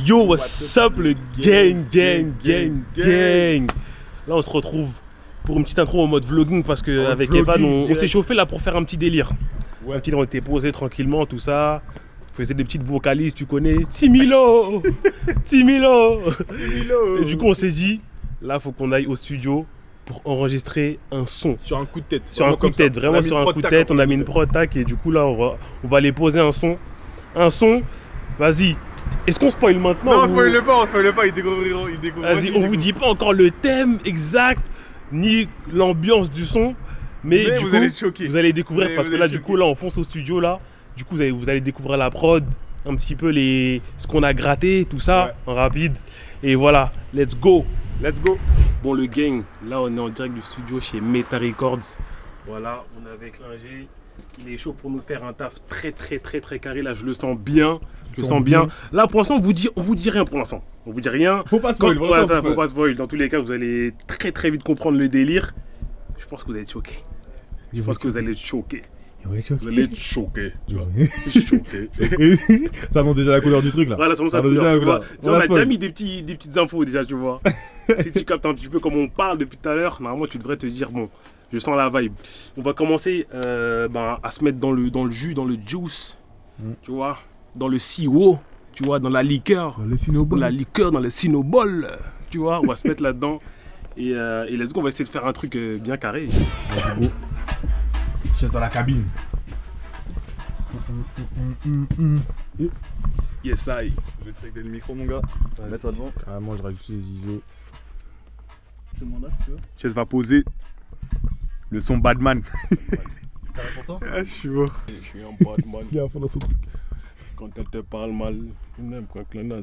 Yo, what's up le gang. Là on se retrouve pour une petite intro en mode vlogging parce qu'avec Evan on s'est chauffé là pour faire un petit délire. Ouais. On était posé tranquillement, tout ça. On faisait des petites vocalises, tu connais. Timilo. Et du coup on s'est dit, là faut qu'on aille au studio pour enregistrer un son. Sur un coup de tête. Vraiment sur un coup de tête. On a mis une prod tac et du coup là on va aller poser un son. Vas-y. Est-ce qu'on spoil maintenant? Non, on spoil pas, ils découvriront. Vas-y, on vous dit pas encore le thème exact, ni l'ambiance du son, mais du vous coup, allez être choqués. Vous allez découvrir parce que là, du coup, là, on fonce au studio, là. Du coup, vous allez découvrir la prod, un petit peu ce qu'on a gratté, tout ça, en rapide. Et voilà, let's go. Bon, le gang, là, on est en direct du studio chez Meta Records. Voilà, on est avec l'ingé. Il est chaud pour nous faire un taf très carré, là, je le sens bien. Là, pour l'instant, on vous dit rien pour l'instant. On vous dit rien. Faut pas spoil. Faut pas spoil. Dans tous les cas, vous allez très vite comprendre le délire. Je pense que vous allez être choqués. Vous allez être choqués. Tu vois. Choqués. Ça annonce déjà la couleur du truc là. Voilà, ça annonce la couleur. Tu vois. On a déjà mis des petites infos déjà, tu vois. Si tu captes un petit peu comme on parle depuis tout à l'heure, normalement, tu devrais te dire, bon, je sens la vibe. On va commencer à se mettre dans le jus, dans le juice, tu vois. Dans le sirop, tu vois, dans la liqueur. Dans le cinnobol, tu vois. On va se mettre là-dedans. Et let's go, on va essayer de faire un truc bien carré. Vas-y, go. Je suis dans la cabine. Yes, I. Je vais te régler le micro, mon gars. Mets-toi devant. Carrément, je rajoute les ISO. C'est mon âge, tu vois. Chess va poser le son Badman. C'est carré pour toi? Ah, je suis mort. Je suis un Batman. Il est à fond dans son truc. Quand elle te parle mal,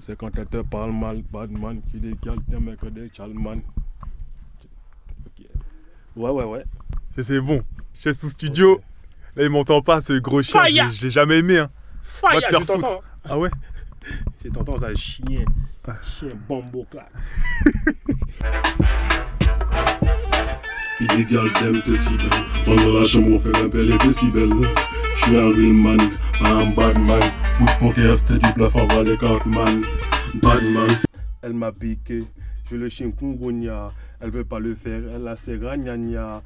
c'est quand elle te parle mal, Batman, qui décale, t'es mec de Chalman. Ouais. C'est bon. Chess sous studio. Okay. Là, il m'entend pas, ce gros chien. Je l'ai jamais aimé. Hein. Fire, je t'entends. Ah ouais? Je t'entends, ça chien. Chien bombo clap. Illégal t'aimes tes cibles. Dans la chambre, on fait grimper les décibels. Je suis un real man, un bad man. Pour poker, c'était du bluff avant les cartes man. Bad man. Elle m'a piqué, je le chien Kungonia. Elle veut pas le faire, elle a ses ragnagnas.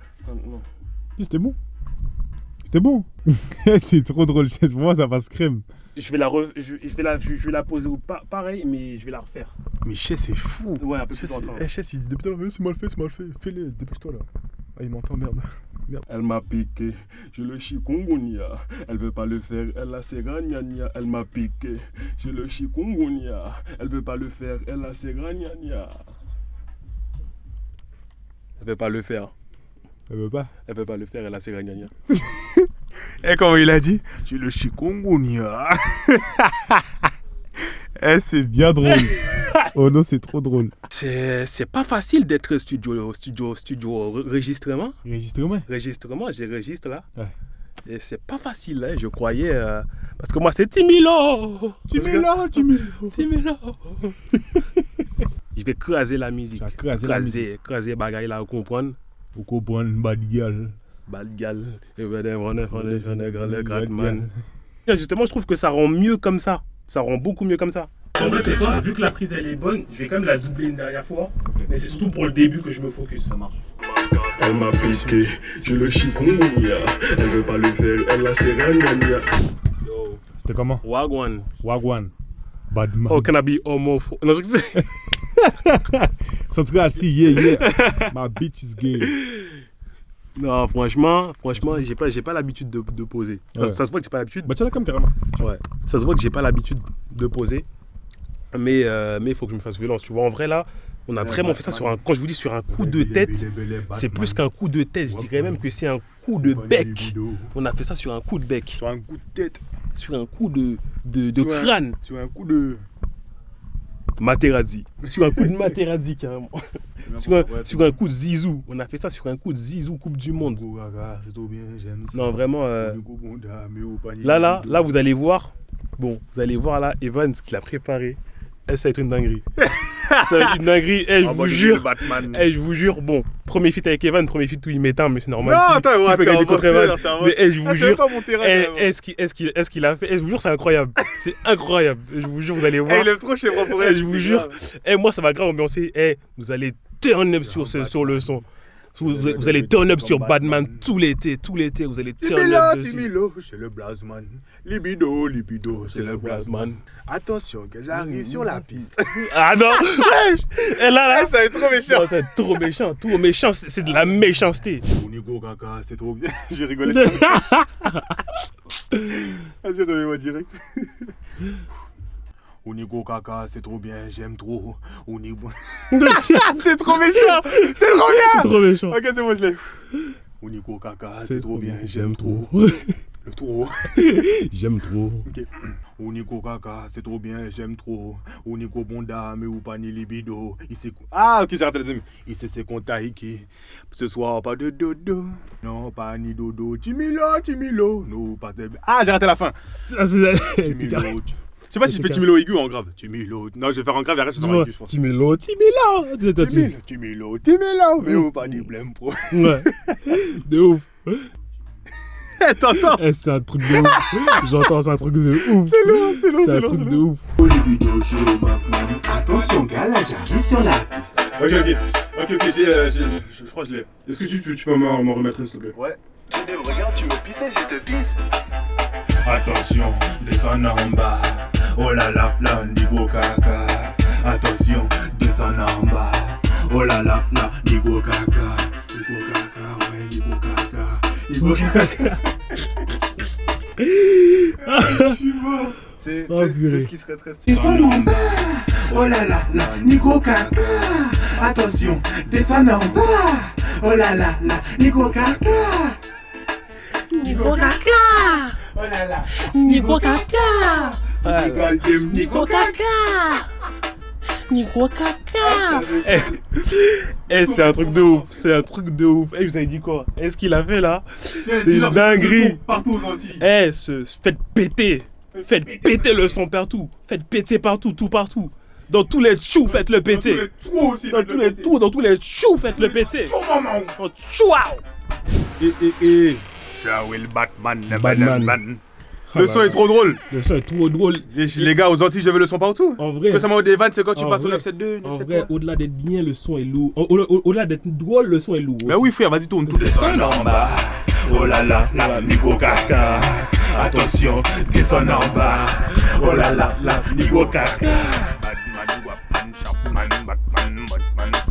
C'était bon. C'est trop drôle, pour moi ça passe crème. Je vais la poser pareil, mais je vais la refaire. Mais Chess, c'est fou. Ouais, un peu plus longtemps. Chess, il dit depuis tout à l'heure, c'est mal fait. Fais-le, dépêche-toi là. Ah, il m'entend, merde. Elle m'a piqué, je le chikungunya. Elle veut pas le faire, elle a ses ragnagnas. Elle m'a piqué, je le chikungunya. Elle veut pas le faire, elle a ses ragnagnas. Elle veut pas le faire. Elle veut pas le faire, elle a ses ragnagnas. Et comment il a dit? J'ai le chikungunya. C'est bien drôle. Oh non, c'est trop drôle. C'est pas facile d'être studio enregistrement. Enregistrement, j'ai registre là. Ouais. Et c'est pas facile, hein, je croyais. Parce que moi, c'est Timilo. Je vais craser la musique. Craser bagaille là, vous comprenez? Vous comprenez, bad gal. Justement, je trouve que ça rend mieux comme ça. Ça rend beaucoup mieux comme ça. En fait, c'est ça. Vu que la prise elle est bonne, je vais quand même la doubler une dernière fois. Okay. Mais c'est surtout pour le début que je me focus. Ça marche. Elle m'a piqué, je le chikungunya. Elle veut pas le faire, elle a ses ragnagnas. C'était comment? Wagwan. Badman. Oh, can I be homophobe? Non, je sais. En tout cas, si, yeah. My bitch is gay. Non, franchement, j'ai pas l'habitude de poser. Ça se voit que j'ai pas l'habitude. Bah, tu as la com carrément. Ouais. Ça se voit que j'ai pas l'habitude de poser. Mais il faut que je me fasse violence. Tu vois, en vrai, là, on a vraiment fait ça sur un. Quand je vous dis sur un coup de tête, c'est plus qu'un coup de tête. Je dirais même que c'est un coup de bec. On a fait ça sur un coup de bec. Sur un coup de tête. Sur un coup de crâne. Sur un coup de. Materazzi. Sur un coup de Materazzi, carrément. sur un coup de Zizou. On a fait ça sur un coup de Zizou, Coupe du Monde. Non, vraiment. Là, vous allez voir. Bon, vous allez voir là, Evan, ce qu'il a préparé. Ça va être une dinguerie. Ça va être une dinguerie. Eh, je vous jure. Batman. Eh, je vous jure. Bon, premier feat avec Evan, premier feat où il m'éteint, mais c'est normal. Non, attends, il peut gagner contre Evan. Mais eh, je vous jure. Pas mon terrain, Est-ce qu'il a fait? Eh, je vous jure, c'est incroyable. C'est incroyable. Je vous jure, vous allez voir. Il aime trop chez moi pour Je vous jure. Eh, moi, ça va grave ambiancer. Eh, vous allez turn up sur le son. Vous allez turn up sur Batman tout l'été, vous allez turn up dessus. Timilo, c'est le Blazman. Libido, c'est le Blazman. Attention, que j'arrive sur la piste. Ah non, et là, ça va être trop méchant. Ça va être trop méchant, c'est de la méchanceté. Unigo Kaka, c'est trop bien. J'ai rigolé. Vas-y, remets-moi direct. Unigo Kaka, c'est trop bien, j'aime trop. Unigo. C'est trop méchant. C'est trop bien. C'est trop méchant. Ok, c'est bon, je l'ai. Unigo Kaka, c'est trop bien, j'aime trop. Le trop. J'aime trop. Ok. Unigo Kaka, c'est trop bien, j'aime trop. Unigo Bonda, mais ou pas ni libido. Ah, ok, j'ai raté la deuxième. Il sait c'est qu'on taïki. Ce soir, pas de dodo. Non, pas ni dodo. Timilo. Non, pas de. Ah, j'ai raté la fin. Timilo. Je sais pas si je fais Timilo aigu ou en grave. Timilo. Non, je vais faire en grave et après je vais faire en aigu, je pense. Timilo. Mais ou pas ni blême pro. Ouais. De ouf. T'entends? Eh, c'est un truc de ouf. J'entends, c'est un truc de ouf. C'est long. C'est un truc de ouf. Attention, gars, j'arrive sur la piste. Ok, je crois que je l'ai. Est-ce que tu peux m'en remettre s'il te plaît? Ouais. Regarde, tu me pisses, je te pisse. Attention, descends en bas. Oh là là, Nigo Kaka. Attention, descends en bas. Oh là là, Nigo Kaka. Nigo Kaka, ouais, Nigo Kaka. Nigo Kaka. Je suis mort. C'est ce qui serait très stylé. Descends en bas. Oh là là, Nigo Kaka. Attention, descends en bas. Oh là là, Nigo Kaka. Nigo Kaka. Oh là là. Nigo Kaka. Nigo Kaka. Nigo Kaka. C'est un truc de ouf. Eh, vous avez dit quoi? Eh, ce qu'il a fait là, c'est une dinguerie. Partout aux Antilles. Eh, faites péter le son partout. Faites péter partout, tout partout. Dans tous les choux, faites-le péter. Dans tous les choux, faites-le péter. Chouaou. Will Batman. Le son est trop drôle. Le son est trop drôle. Les gars, aux Antilles, je veux le son partout. En vrai. Que ça m'a des vannes, c'est quand tu En passes au vrai. 972. En vrai, au-delà d'être bien, le son est lourd. Au-delà d'être drôle, le son est lourd. Mais oui, frère, vas-y, tourne tout. Descends en bas. Oh là là, Nigo Kaka. Attention, descends en bas. Oh là là, Nigo Kaka.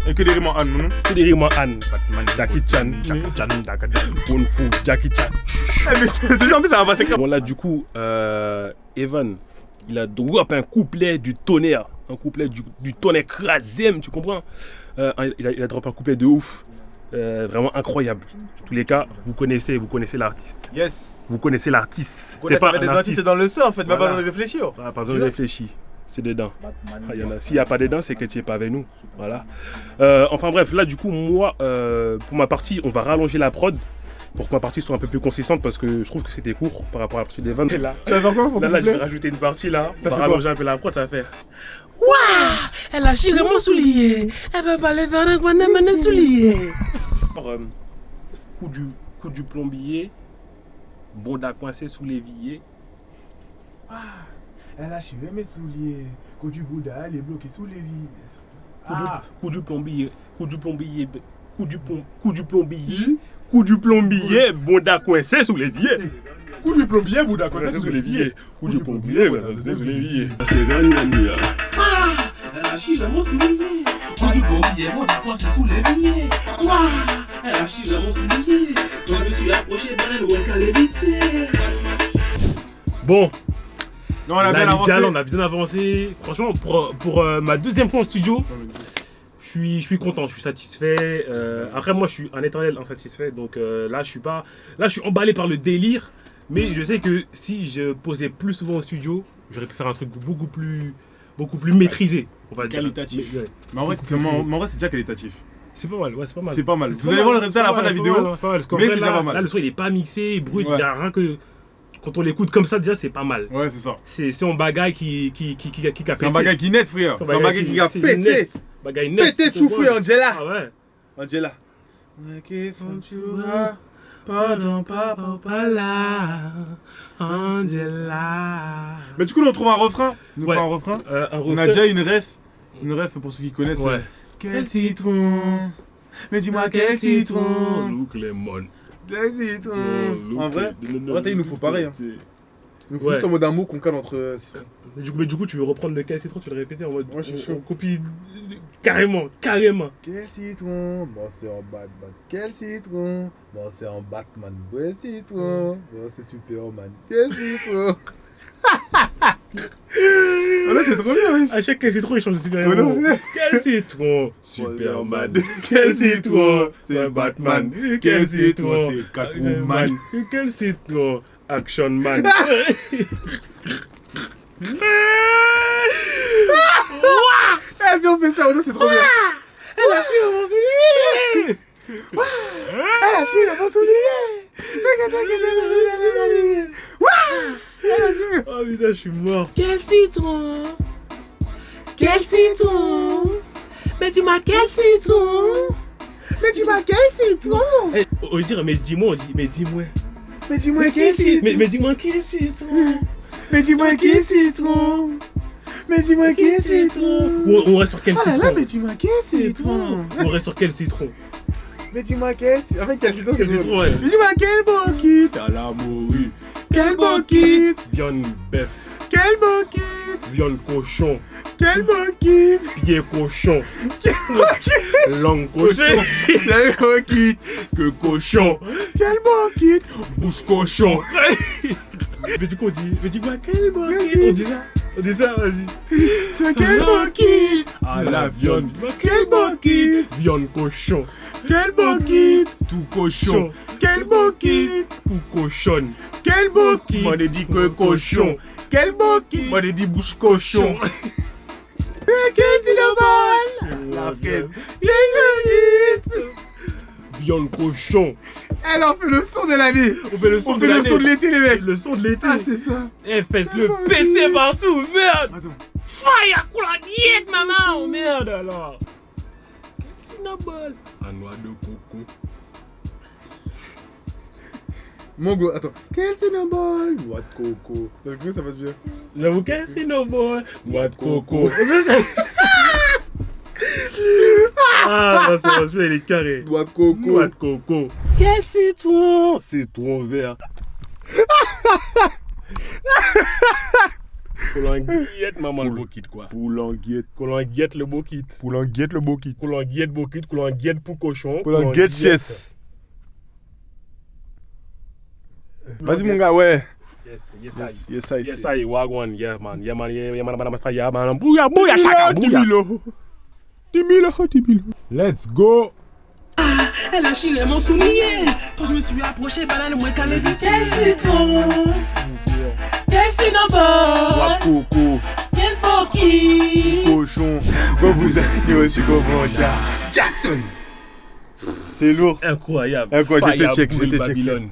Et que des rimes en Anne, non? C'est des rimes en Anne. Jackie Chan. Kung Fu, Jackie Chan. Déjà, en plus, ça va passer. Bon là du coup, Evan, il a drop un couplet du tonnerre. Un couplet du tonnerre crasem, tu comprends? Il a drop un couplet de ouf. Vraiment incroyable. En tous les cas, vous connaissez l'artiste. Yes. Vous connaissez l'artiste. C'est pas des Antilles, c'est dans le son en fait, Voilà. pas besoin de réfléchir. Ah, pas besoin de réfléchir. C'est dedans. S'il n'y a pas dedans, c'est que tu n'es pas avec nous. Voilà. Enfin bref, là du coup, moi, pour ma partie, on va rallonger la prod pour que ma partie soit un peu plus consistante parce que je trouve que c'était court par rapport à la partie des vannes. Et là, Tu vas faire quoi pour ton je vais couplet? rajouter une partie là. On Ça va fait rallonger un peu la prod, ça va faire. Waouh, elle a chiré mon soulier. Elle veut pas les faire un coin de mon soulier. Alors, coup du plombier, bonda coincé sous l'évier. Elle a chiré mes souliers. Quand du Bouddha, elle est bloquée sous les vis. Coup du plombier, bonda coincé sous l'évier. Coup du plombier, Bouddha, quoi, Coincé ça, sous l'évier. Coup du plombier, coincé sous l'évier. C'est gagné, Elle a chiré mon soulier. Quand du plombier, mon coincé sous l'évier. Waouh, elle a chiré mon soulier. Quand je me suis approché d'elle, elle allait vite. Bon. Non, on a Là, bien avancé. on a bien avancé. Franchement, pour ma deuxième fois en studio, je suis content, je suis satisfait. Après, moi, je suis un éternel insatisfait. Donc là, je suis emballé par le délire. Mais je sais que si je posais plus souvent au studio, j'aurais pu faire un truc beaucoup plus maîtrisé. On va dire. Qualitatif. Ouais. Mais en vrai, c'est déjà qualitatif. C'est pas mal, ouais, c'est pas mal. C'est pas mal. C'est Vous pas allez mal, voir le résultat à la fin de la c'est pas vidéo. mal, c'est pas mal, parce qu'en mais vrai, c'est déjà là, pas mal. là, le son il est pas mixé, brut, il Ouais. y a rien que. Quand on l'écoute comme ça, déjà, c'est pas mal. Ouais, c'est ça. C'est un bagaille qui a pété. C'est un bagage qui net, frère. C'est un bagage qui a pété. Bagaille net. Pété, tu frère, Angela. Ah ouais. Angela. Pardon, papa, pas là. Angela. Mais du coup, on trouve un refrain. Nous Ouais. fait un refrain. On a refrain. déjà une ref. Une ref pour ceux qui connaissent. Ouais. Quel citron. Mais dis-moi quel citron. Look Lemon. Quel citron. En vrai, il nous faut pareil. Hein. Il nous faut Ouais. juste en mode un mot qu'on cale entre citrons. Mais du coup, tu veux reprendre le cas citron, tu veux le répéter en mode. Ouais, je suis chaud. On copie carrément. Quel citron, bon c'est en Batman. Quel citron, bon c'est en Batman. Ouais citron, bon c'est Superman. Quel citron. Ah là c'est trop bien, À chaque cas citron, il change de super Ouais, héros. non. Quel citron, Superman. Quel citron, c'est Batman. Quel citron, c'est Catwoman. Quel citron, Action Man. Eh viens on fait ça, c'est trop bien. Elle a suivi mon soulier. Elle a suivi mon soulier. Oh putain, je suis mort. Quel citron? Quel citron? Mais dis-moi quel citron? Mais dis-moi quel citron. Eh, au lieu de dire mais dis-moi, on dit mais dis-moi. Mais dis-moi quel citron. Mais dis-moi quel citron. Mais dis-moi quel citron. Mais dis-moi quel citron. Ou on reste sur quel Oh là citron? là, mais dis-moi quel citron. On reste sur quel citron? Mais dis-moi quel citron. En fait, quel citron, Quel c'est citron, ouais. Mais dis-moi quel beau kit. À la morue. Quel beau kit. Viande bœuf. Quel beau kit. Viande cochon. Quel beau kit. Pied cochon. Quel beau kit. Langue cochon. Quel beau kit. Que cochon. Quel beau kit. Bouche cochon. Mais du coup, on dit, mais dis-moi quel beau kit. On dit ça. On dit ça, vas-y. C'est quel beau kit. À la viande. Quel beau kit. Viande cochon. Quel beau kit. Tout cochon. Quel beau kit. Ou cochonne. Quel beau kit. Moi, on dit que cochon. Quel beau kit. Moi, on dit bouche cochon. Quel cinnamon. La fraise. Quel beau kit. Viande cochon. Elle en fait le son de l'année. On fait le son On fait le son de l'été, les mecs. Le son de l'été. Ah, c'est ça. Eh, faites-le péter partout, merde. Attends. Fire, coula diète, maman! Merde alors. Cinnabon. Un noix de coco. Mon go, attends. Quel cinnamon. Noix de coco. Donc, comment ça passe bien? J'avoue qu'un cinnabon. Noix de coco. Ah, bah, c'est celui-là, il est carré. Noix de coco. Noix de coco. Quel citron? Citron vert. Colanguette, maman, le beau kit, quoi. Poulanguette. Colanguette, le beau kit. Poulanguette, le beau kit. Colanguette, beau kit. Colanguette pour cochon. Poulanguette, chess. Vas-y, mon gars, ouais. Yes, Yes, I Yes, I wagwan, yeah man, bouya, bouya, chaka, bouya. 10 000. Let's go. Elle a chillé mon soulier. Quand je me suis approché, banane, moi, qu'elle évite. Quel citron? Quel cinnamon? Coco. Quel beau kit? Cochon. Bon, vous êtes aussi Govanda. Jackson. C'est lourd. Incroyable. Incroyable, j'étais check, Firebull j'étais check. Babylone.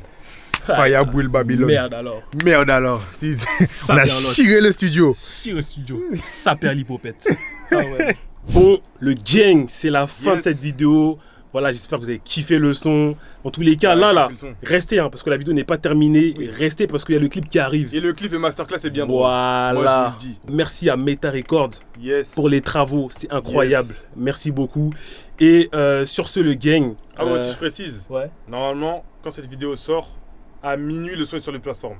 Firebull Babylone. Merde alors. Merde alors. Ça On a perd chiré le studio. Chire au studio. Ça perd l'hypopète. Ah ouais. Bon, le gang, c'est la fin de cette vidéo. Voilà, j'espère que vous avez kiffé le son. En tous les cas, Ouais, là, kiffé le son. restez, hein, parce que la vidéo n'est pas terminée. Restez parce qu'il y a le clip qui arrive. Et le clip et masterclass est bien drôle. Voilà. Moi, je vous le dis. Merci à Meta Records Yes. pour les travaux. C'est incroyable. Yes. Merci beaucoup. Et sur ce, le gang. Ah ouais, si je précise. Ouais. Normalement, quand cette vidéo sort, à minuit, le son est sur les plateformes.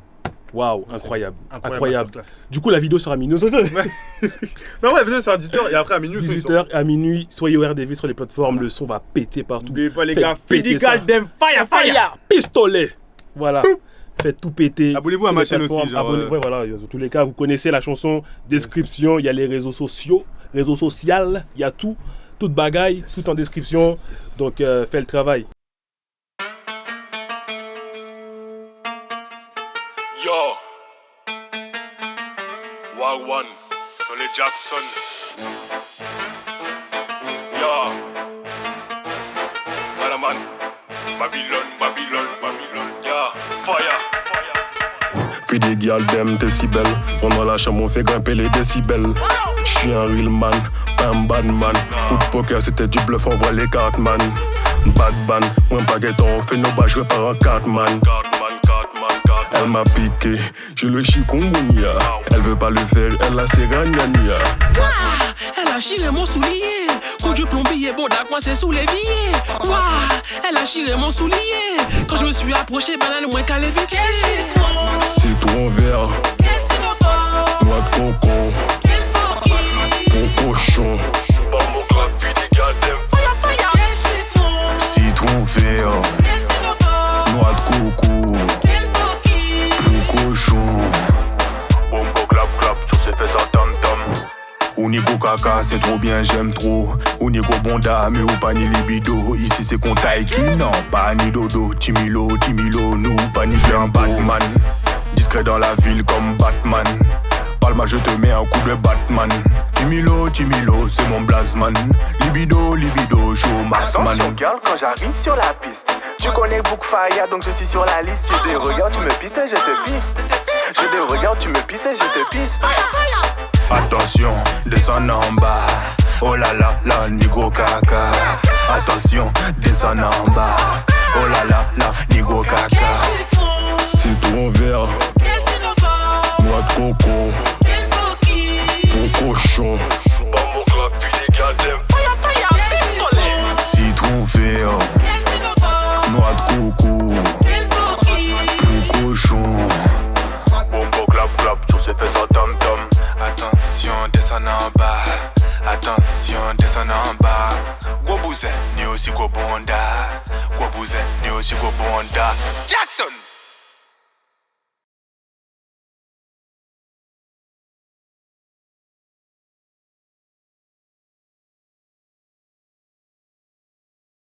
Waouh, incroyable. Incroyable. Du coup, la vidéo sera à minuit. Non, ouais, la vidéo sera à 18h et après à minuit, le son il sort. 18h à minuit, soyez au RDV sur les plateformes, le son va péter partout. N'oubliez pas les Faites gars, péter ça. Physical Dem Fire. Pistolet. Voilà. Faites tout péter. Abonnez-vous à sur ma les chaîne aussi, plateformes. genre, Abonnez-vous, voilà. Dans tous les cas, vous connaissez la chanson. Description, il y a les réseaux sociaux, réseaux sociaux, il y a tout. Toute bagaille, tout en description. Donc, faites le travail. Yo, Wagwan, Solé Jackson. Yo, Balaman, Babylone. Yeah, fire. girl dem t'es si belle. On dans la chambre, on fait grimper les décibels. J'suis un real man, pas un bad man. Coup de poker, c'était du bluff, on voit les cartes man. Bad ban, moi baguette, on fait nos badges, repars en 4 man. Elle m'a piqué, je le chikungunya. Elle veut pas le faire, elle a ses ragnagnas. Elle a chiré mon soulier. Coup du plombier, bon d'accord, c'est sous l'évier. Elle a chiré mon soulier. Quand je me suis approché, banane moins qu'à l'éviter. Citron vert, noix de coco, pour cochon. Bambo clap, vie des gars Citron vert, noix de coco, pour cochon. Bongo clap clap, sur ses fesses en tam-tam. Unico caca, c'est trop bien, j'aime trop. Unico bonda, mais ou pas ni libido. Ici c'est qu'on taiki, non, pas ni dodo. Timilo, nous, pas ni un Batman. Discret dans la ville comme Batman. Palma, je te mets un coup de Batman. Timilo, c'est mon blasman. Libido, show Marsman. Attention girl, quand j'arrive sur la piste. Tu connais Bookfire, donc je suis sur la liste. Je te regarde, tu me pistes et je te piste. Je te regarde, tu me pistes et je te piste. Attention, descends en bas. Oh là là, nigro caca. Attention, descends en bas. Oh là là, nigro caca. Citron vert, noix de coco, pour cochon. Bambo clap, vie des gars Citron vert, noix de coco, pour cochon. Bongo clap clap, sur ses fesses en tam-tam. Attention, descends en bas. Attention, descends en bas. Gros bousin, ni aussi gros bonda. Gros bousin, ni aussi gros bonda. Jackson!